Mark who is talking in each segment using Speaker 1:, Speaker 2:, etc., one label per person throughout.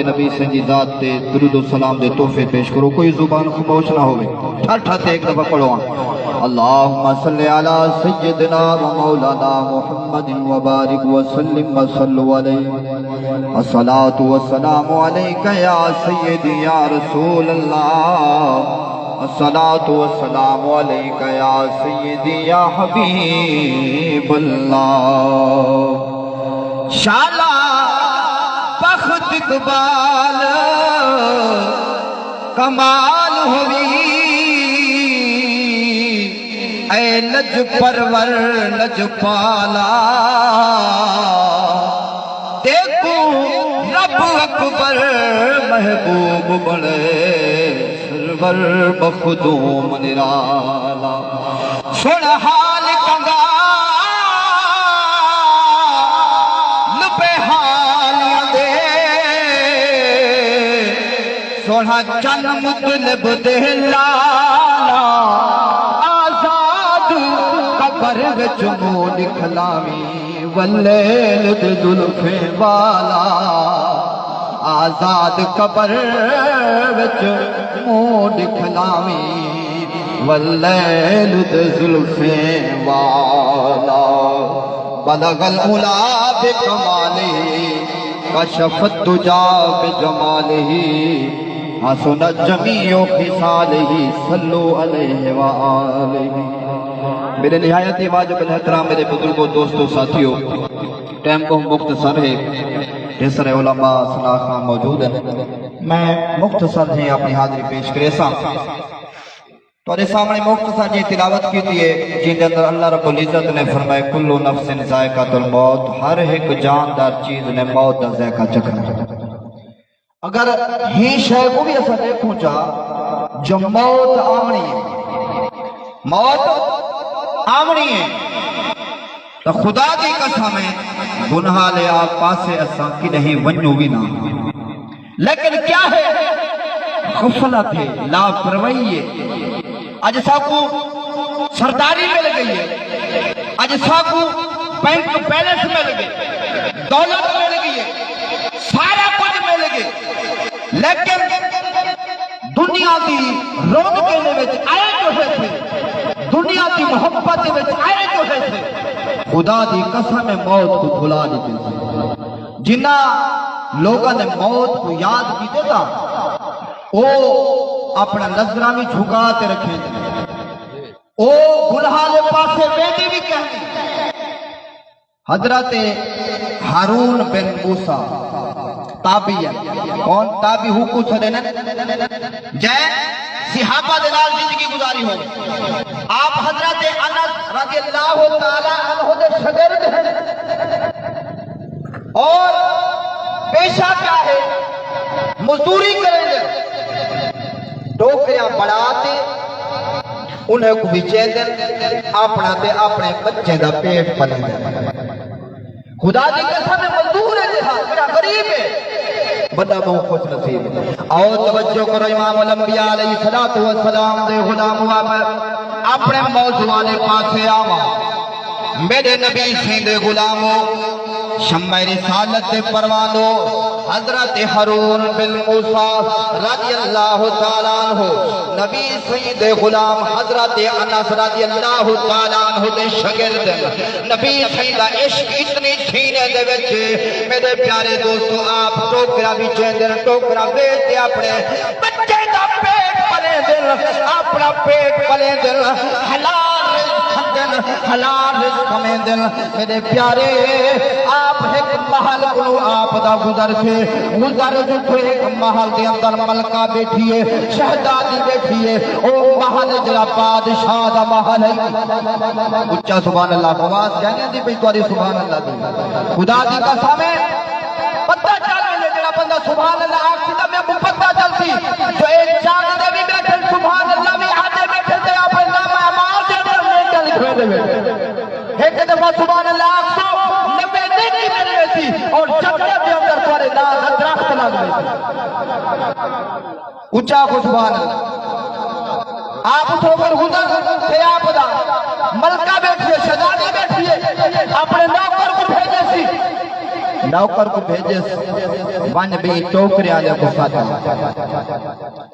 Speaker 1: نبی سنجی ذات تے درود و سلام دے تحفے پیش کرو، کوئی زبان خاموش نہ ہوئے، ٹھاٹھا تے ایک دفعہ پڑھو۔ اللہم صلی علی سیدنا و مولانا محمد و بارک وسلم وصلو علیہ، الصلاة والسلام علیکہ یا سیدی یا رسول اللہ، الصلاة والسلام علیکہ یا سیدی یا حبیب اللہ۔ شالا بخت اقبال کمال ہوئی، اے لج پرور لج پالا، دیکھو رب اکبر محبوب بڑے سرور بخدوم نرالا۔ سن حال کنگا سوڑا چن مطلب دے لالا، آزاد قبر وچ منہ نکھلاویں واللیل دے زلفیں والا، آزاد قبر وچ منہ نکھلاویں واللیل دے زلفیں والا۔ بلغ العلا بکمالہ کشف الدجا بجمالہ، حسنت جمیع خصالہ صلو علیہ وآلہ۔ میرے نہایت واجب الاحترام میرے بزرگوں، دوستوں، ساتھیوں، ٹائم کو مختصر ہے، ڈھیر سارے علماء سناخاں موجود ہیں، میں مختصر ہی اپنی حاضری پیش کرے سا تو سامنے مختصر جی تلاوت کی دیئے، جن کے اندر اللہ رب العزت نے فرمائے کلو نفس ذائقۃ الموت، ہر ایک جاندار چیز نے موت دا ذائقہ چکھنا۔ اگر ہی شے کو بھی ایسا دیکھوں چاہ جو موت آمنی ہے، موت آمنی ہے، تو خدا کی قسم ہے گناہ لے آپ پاسے اساں کی نہیں ونجو بھی نہ، لیکن کیا ہے غفلت ہے، لاپرواہی ہے۔ آج ساکو سرداری مل گئی ہے، آج ساکو بینک بیلنس مل گئی، دولت مل گئی ہے، سارا کچھ مل گئی، لیکن دنیا دی رونقیں دے وچ آئے جو ہے تھے، دنیا دی محبت دے وچ آئے جو ہے تھے، خدا دی قسم موت کو بھلا دیتے تھے۔ جنہ لوگوں نے موت کو یاد کی دیتا او اپنا نظرہ بھی جھکاتے رکھیں، او گناہ دے پاسے بیٹی بھی کہنے۔ حضرت ہارون بن موسیٰ تابعی ہے، کون تابعی ہو کچھ دینے جائے صحابہ دلال زندگی گزاری ہو، آپ حضرت انس رضی اللہ تعالیٰ عنہ دے شگرد ہیں، اور پیشہ کیا ہے مزدوری کریں گے، ٹوکریاں بڑھاتے انہیں کو بھی چیدن اپنا تے اپنے بچے دا پیٹ پلیں دے۔ خدا دی قسم مزدور ہے جہاں میرا غریب ہے، بڑا بہت خوش نصیب ہے۔ اور توجہ کرو امام الانبیاء علیہ السلام دے غلام وابر اپنے موضوعانے پاسے آوا، میرے نبی سین دے غلاموں شمع رسالت دے پروانو حضرت ہارون بن موسیٰ رضی اللہ تعالیٰ عنہ، نبی سید غلام حضرت انس رضی اللہ تعالیٰ عنہ دے شگرد، نبی سید عشق اتنی چھینے دے وچے میرے پیارے دوستو، آپ ٹوکرا بھی چیندر ٹوکرا بیتے اپنے بچے دا پیٹ پلے دل، اپنا پیٹ پلے دل، حلال رزق میں دل۔ میرے پیارے آپ ایک محل کو آپ دا گزر سے گزر جو ایک محل کے اندر ملکہ بیٹھی ہے، شہزادی بیٹھی ہے، او محل جڑا بادشاہ دا محل ہے۔ اچھا سبحان اللہ آواز کہنے دی بھئی تمہاری سبحان اللہ دی، خدا دی قسم ہے پتہ چل گئے جڑا بندہ سبحان اللہ آخری دا میں کو پتہ چلتی جو ایک چاند دے بھی بیٹھے سبحان اللہ بھی آدھے بیٹھے تھے آپ نام اعمال دے ایک دفعہ سبحان اللہ 190 نیکی ملی ویسی اور جنت کے اندر تمہارے درخت لگ گئے، اچھا کو سبحان اللہ۔ آپ اس اوپر گزر تھے، آپ دا ملکہ بیٹھیے، شہزادی بیٹھیے، اپنے نوکر کو بھیجے سی نوکر کو بھیجے ون بھی ٹوکری آلے کو ساتھ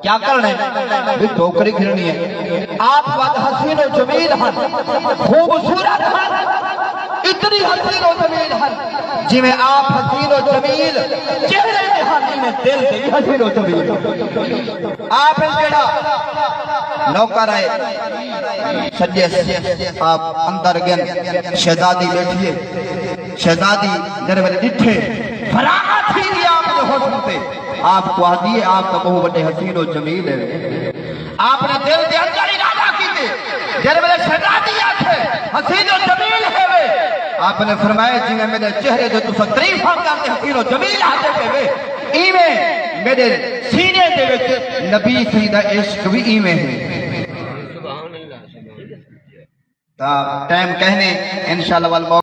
Speaker 1: کیا کرنے بھی ٹوکری کھلنی ہے آپ وقت حسین و جمیل ہیں خوبصورت ہیں اتنی حسین و جمیل ہیں جی میں آپ حسین و جمیل چہرے میں حسین دل سے حسین و جمیل آپ اس جڑا نوکر آئے سجے آپ اندر گن شہزادی بیٹھیے شہزادی جنہیں میں نے ڈٹھے فراغت ہی دیا آپ نے حسن پہ آپ کو آدھیے آپ کا بہو بڑے حسین و جمیل ہے آپ نے دل دے اندر ارادہ کی تھے جنہیں میں نے شہزادی آتے حسین و جمیل ہے وے آپ نے فرمایا جی میں میرے چہرے جو تُسا تریف ہم کرتے حسین و جمیل آتے پہ وے ایمیں میرے سینے دے وچ نبی سیدہ عشق بھی ایمیں ہے ٹائم کہنے انشاءاللہ والموقع